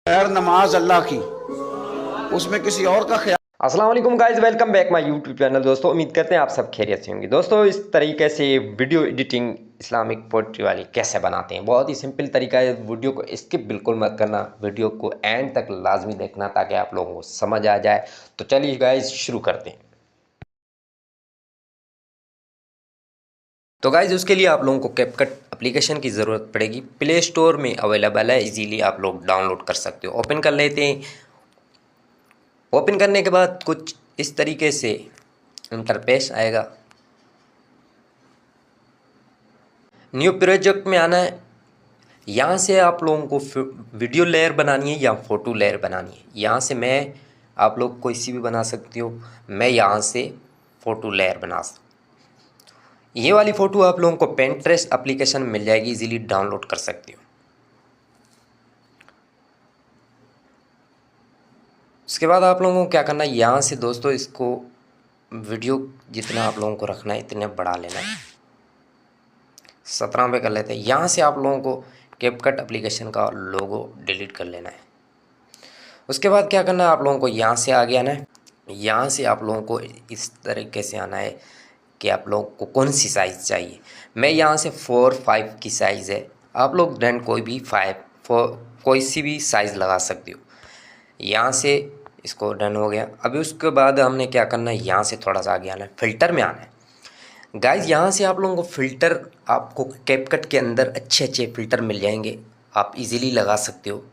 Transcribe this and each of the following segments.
खैर नमाज अल्लाह की, उसमें किसी और का ख्याल। अस्सलाम वालेकुम guys, welcome back my YouTube channel. दोस्तों उम्मीद करते हैं आप सब खैरियत से होंगे। दोस्तों इस तरीके से वीडियो एडिटिंग इस्लामिक पोइट्री वाली कैसे बनाते हैं, बहुत ही सिंपल तरीका है। वीडियो को स्किप बिल्कुल मत करना, वीडियो को एंड तक लाजमी देखना ताकि आप लोगों को समझ आ जाए। तो चलिए गाइस शुरू करते हैं। तो गाइस उसके लिए आप लोगों को कैपकट एप्लीकेशन की ज़रूरत पड़ेगी। प्ले स्टोर में अवेलेबल है, इजीली आप लोग डाउनलोड कर सकते हो। ओपन कर लेते हैं। ओपन करने के बाद कुछ इस तरीके से इंटरफेस आएगा। न्यू प्रोजेक्ट में आना है। यहाँ से आप लोगों को वीडियो लेयर बनानी है या फ़ोटो लेयर बनानी है। यहाँ से मैं आप लोग कोई सी भी बना सकती हो। मैं यहाँ से फ़ोटो लेयर बना सकता हूँ। ये वाली फ़ोटो आप लोगों को Pinterest एप्लीकेशन में मिल जाएगी, इजीली डाउनलोड कर सकते हो। उसके बाद आप लोगों को क्या करना है, यहाँ से दोस्तों इसको वीडियो जितना आप लोगों को रखना है इतने बढ़ा लेना है। 17 पे कर लेते हैं। यहाँ से आप लोगों को कैपकट एप्लीकेशन का लोगो डिलीट कर लेना है। उसके बाद क्या करना है, आप लोगों को यहाँ से आगे आना है। यहाँ से आप लोगों को इस तरीके से आना है कि आप लोगों को कौन सी साइज़ चाहिए। मैं यहाँ से 4-5 की साइज़ है, आप लोग देन कोई भी 5-4 कोई सी भी साइज़ लगा सकते हो। यहाँ से इसको डन हो गया। अभी उसके बाद हमने क्या करना है, यहाँ से थोड़ा सा आगे आना है, फ़िल्टर में आना है। गाइज यहाँ से आप लोगों को फ़िल्टर, आपको कैपकट के अंदर अच्छे अच्छे फ़िल्टर मिल जाएंगे, आप इजीली लगा सकते हो।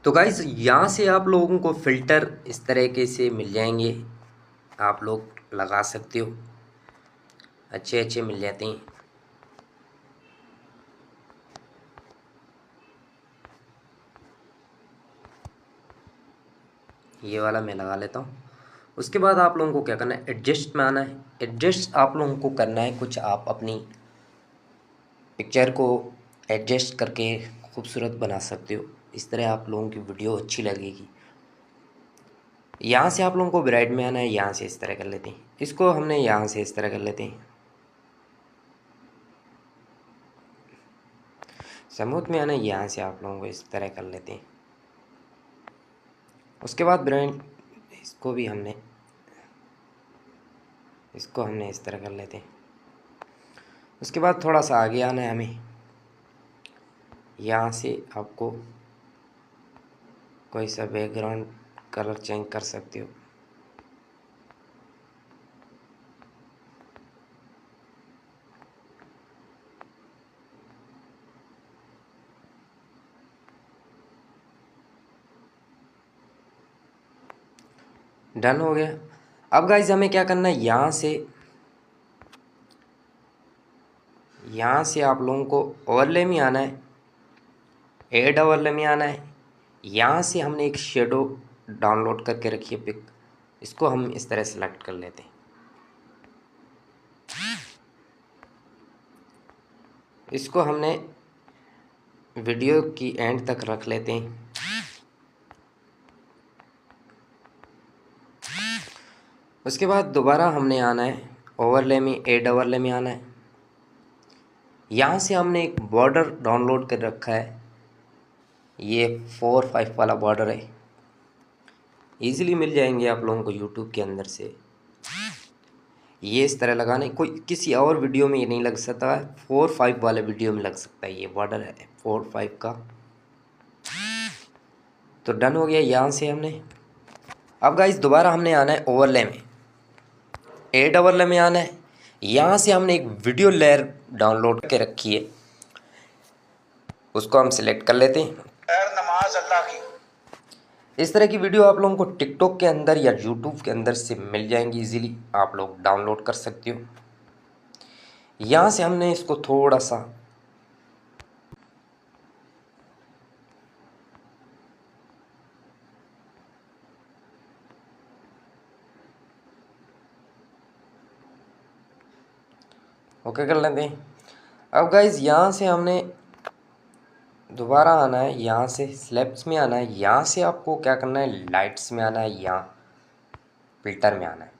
तो गाइज यहाँ से आप लोगों को फ़िल्टर इस तरीके से मिल जाएंगे, आप लोग लगा सकते हो, अच्छे अच्छे मिल जाते हैं। ये वाला मैं लगा लेता हूँ। उसके बाद आप लोगों को क्या करना है, एडजस्ट में आना है। एडजस्ट आप लोगों को करना है कुछ, आप अपनी पिक्चर को एडजस्ट करके खूबसूरत बना सकते हो। इस तरह आप लोगों की वीडियो अच्छी लगेगी। यहाँ से आप लोगों को ब्राइट में आना है, यहाँ से इस तरह कर लेते हैं। इसको हमने यहाँ से इस तरह कर लेते हैं। स्मूथ में आना है, यहाँ से आप लोगों को इस तरह कर लेते हैं। उसके बाद ब्राइट इसको हमने इस तरह कर लेते हैं। उसके बाद थोड़ा सा आगे आना है हमें। यहाँ से आपको कोई सा बैकग्राउंड कलर चेंज कर सकते हो। डन हो गया। अब गाइज हमें क्या करना है, यहाँ से आप लोगों को ओवरले में आना है, ऐड ओवरले में आना है। यहाँ से हमने एक शेडो डाउनलोड करके रखी है पिक, इसको हम इस तरह सेलेक्ट कर लेते हैं। इसको हमने वीडियो की एंड तक रख लेते हैं। उसके बाद दोबारा हमने आना है ओवरले में, ऐड ओवरले में आना है। यहाँ से हमने एक बॉर्डर डाउनलोड कर रखा है, ये 4-5 वाला बॉर्डर है, इजीली मिल जाएंगे आप लोगों को यूट्यूब के अंदर से। ये इस तरह लगाने, कोई किसी और वीडियो में ये नहीं लग सकता है, 4-5 वाले वीडियो में लग सकता है। ये बॉर्डर है 4-5 का। तो डन हो गया यहाँ से हमने। अब गाइस दोबारा हमने आना है ओवरले में, ऐड ओवरले में आना है। यहाँ से हमने एक वीडियो लेयर डाउनलोड करके रखी है, उसको हम सिलेक्ट कर लेते हैं। खैर नमाज अल्लाह की। इस तरह की वीडियो आप लोगों को टिकटॉक के अंदर या यूट्यूब के अंदर से मिल जाएंगी, इजीली आप लोग डाउनलोड कर सकते हो। यहाँ से हमने इसको थोड़ा सा ओके कर लेते हैं। अब गाइज यहाँ से हमने दोबारा आना है, यहाँ से स्लैब्स में आना है। यहाँ से आपको क्या करना है, लाइट्स में आना है, यहाँ फिल्टर में आना है।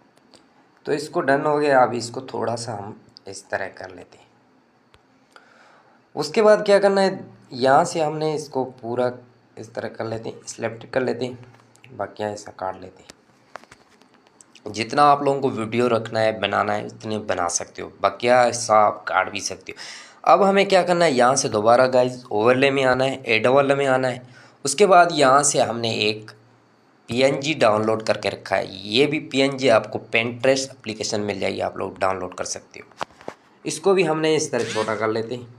तो इसको डन हो गया। अब इसको थोड़ा सा हम इस तरह कर लेते हैं। उसके बाद क्या करना है, यहाँ से हमने इसको पूरा इस तरह कर लेते हैं, सिलेक्ट कर लेते हैं, बाकी ऐसा काट लेते हैं। जितना आप लोगों को वीडियो रखना है बनाना है उतने बना सकते हो, बाकी ऐसा आप काट भी सकते हो। अब हमें क्या करना है, यहाँ से दोबारा गाइस ओवरले में आना है, एड ओवरले में आना है। उसके बाद यहाँ से हमने एक PNG डाउनलोड करके रखा है, ये भी PNG आपको Pinterest एप्लीकेशन मिल जाएगी, आप लोग डाउनलोड कर सकते हो। इसको भी हमने इस तरह छोटा कर लेते हैं,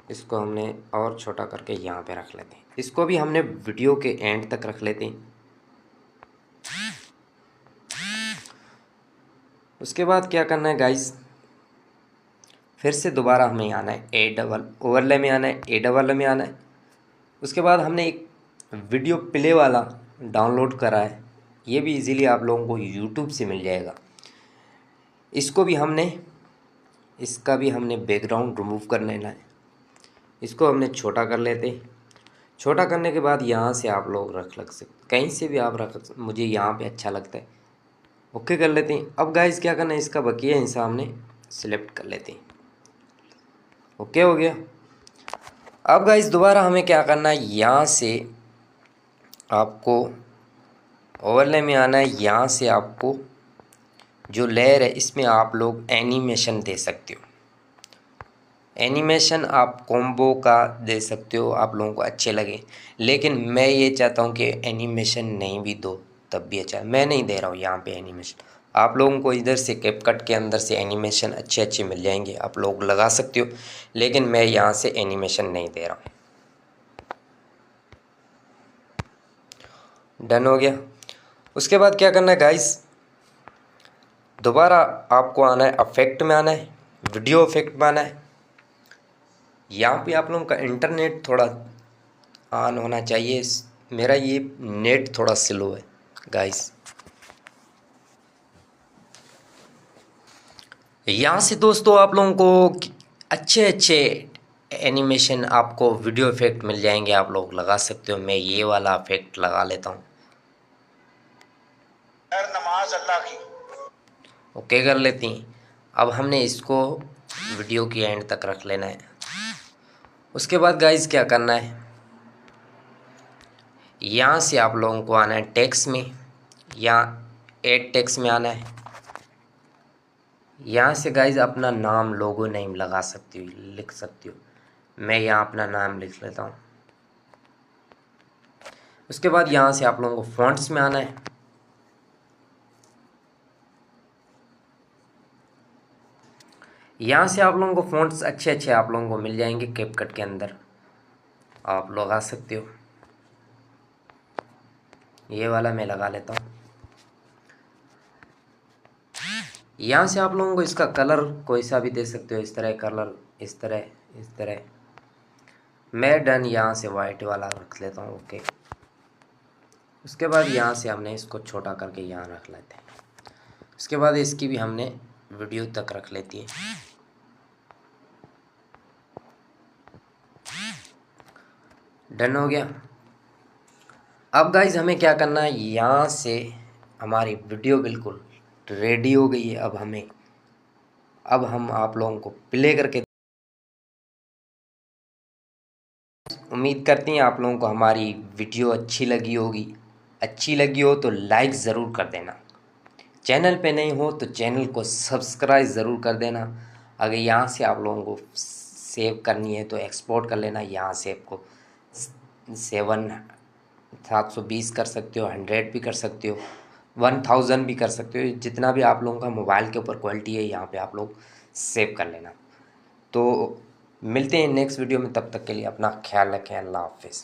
इसको हमने और छोटा करके यहाँ पे रख लेते हैं। इसको भी हमने वीडियो के एंड तक रख लेते हैं। उसके बाद क्या करना है गाइस, फिर से दोबारा हमें आना है ओवरले में आना है, एड ओवरले में आना है। उसके बाद हमने एक वीडियो प्ले वाला डाउनलोड करा है, ये भी इजीली आप लोगों को यूट्यूब से मिल जाएगा। इसको भी हमने इसका भी हमने बैकग्राउंड रिमूव कर लेना है, इसको हमने छोटा कर लेते हैं। छोटा करने के बाद यहाँ से आप लोग रख सकते, कहीं से भी आप रख, मुझे यहाँ पे अच्छा लगता है, ओके कर लेते हैं। अब गाइस क्या करना है, इसका बकिया हिस्सा हमने सिलेक्ट कर लेते हैं, ओके हो गया। अब गाइस दोबारा हमें क्या करना है, यहाँ से आपको ओवरले में आना है, यहाँ से आपको जो लेयर है इसमें आप लोग एनिमेशन दे सकते हो। एनिमेशन आप कॉम्बो का दे सकते हो, आप लोगों को अच्छे लगे, लेकिन मैं ये चाहता हूँ कि एनिमेशन नहीं भी दो तब भी अच्छा है। मैं नहीं दे रहा हूँ यहाँ पे एनिमेशन, आप लोगों को इधर से कैपकट के अंदर से एनिमेशन अच्छे अच्छे मिल जाएंगे, आप लोग लगा सकते हो, लेकिन मैं यहाँ से एनिमेशन नहीं दे रहा हूँ। डन हो गया। उसके बाद क्या करना है गाइस, दोबारा आपको आना है इफेक्ट में आना है, वीडियो इफेक्ट में आना है। यहाँ पे आप लोगों का इंटरनेट थोड़ा ऑन होना चाहिए, मेरा ये नेट थोड़ा स्लो है गाइस। यहाँ से दोस्तों आप लोगों को अच्छे अच्छे एनिमेशन, आपको वीडियो इफेक्ट मिल जाएंगे, आप लोग लगा सकते हो। मैं ये वाला इफेक्ट लगा लेता हूँ, नमाज अल्लाह की, ओके कर लेती हैं। अब हमने इसको वीडियो की एंड तक रख लेना है। उसके बाद गाइस क्या करना है, यहाँ से आप लोगों को आना है टेक्स्ट में, या एड टेक्स्ट में आना है। यहाँ से गाइस अपना नाम, लोगो नेम लगा सकती हो, लिख सकती हो। मैं यहाँ अपना नाम लिख लेता हूँ। उसके बाद यहाँ से आप लोगों को फॉन्ट्स में आना है, यहाँ से आप लोगों को फॉन्ट्स अच्छे अच्छे आप लोगों को मिल जाएंगे कैपकट के अंदर, आप लगा सकते हो। ये वाला मैं लगा लेता हूँ। यहाँ से आप लोगों को इसका कलर कोई सा भी दे सकते हो, इस तरह कलर, इस तरह। मैं डन यहाँ से वाइट वाला रख लेता हूँ, ओके। उसके बाद यहाँ से हमने इसको छोटा करके यहाँ रख लेते हैं। उसके बाद इसकी भी हमने वीडियो तक रख लेती है। डन हो गया। अब गाइज हमें क्या करना है, यहाँ से हमारी वीडियो बिल्कुल रेडी हो गई है। अब हम आप लोगों को प्ले करके, उम्मीद करते हैं आप लोगों को हमारी वीडियो अच्छी लगी होगी। अच्छी लगी हो तो लाइक ज़रूर कर देना, चैनल पे नहीं हो तो चैनल को सब्सक्राइब ज़रूर कर देना। अगर यहाँ से आप लोगों को सेव करनी है तो एक्सपोर्ट कर लेना, यहाँ से आपको 720 कर सकते हो, 100 भी कर सकते हो, 1000 भी कर सकते हो, जितना भी आप लोगों का मोबाइल के ऊपर क्वालिटी है यहाँ पे आप लोग सेव कर लेना। तो मिलते हैं नेक्स्ट वीडियो में, तब तक के लिए अपना ख्याल रखें, अल्लाह हाफिज़।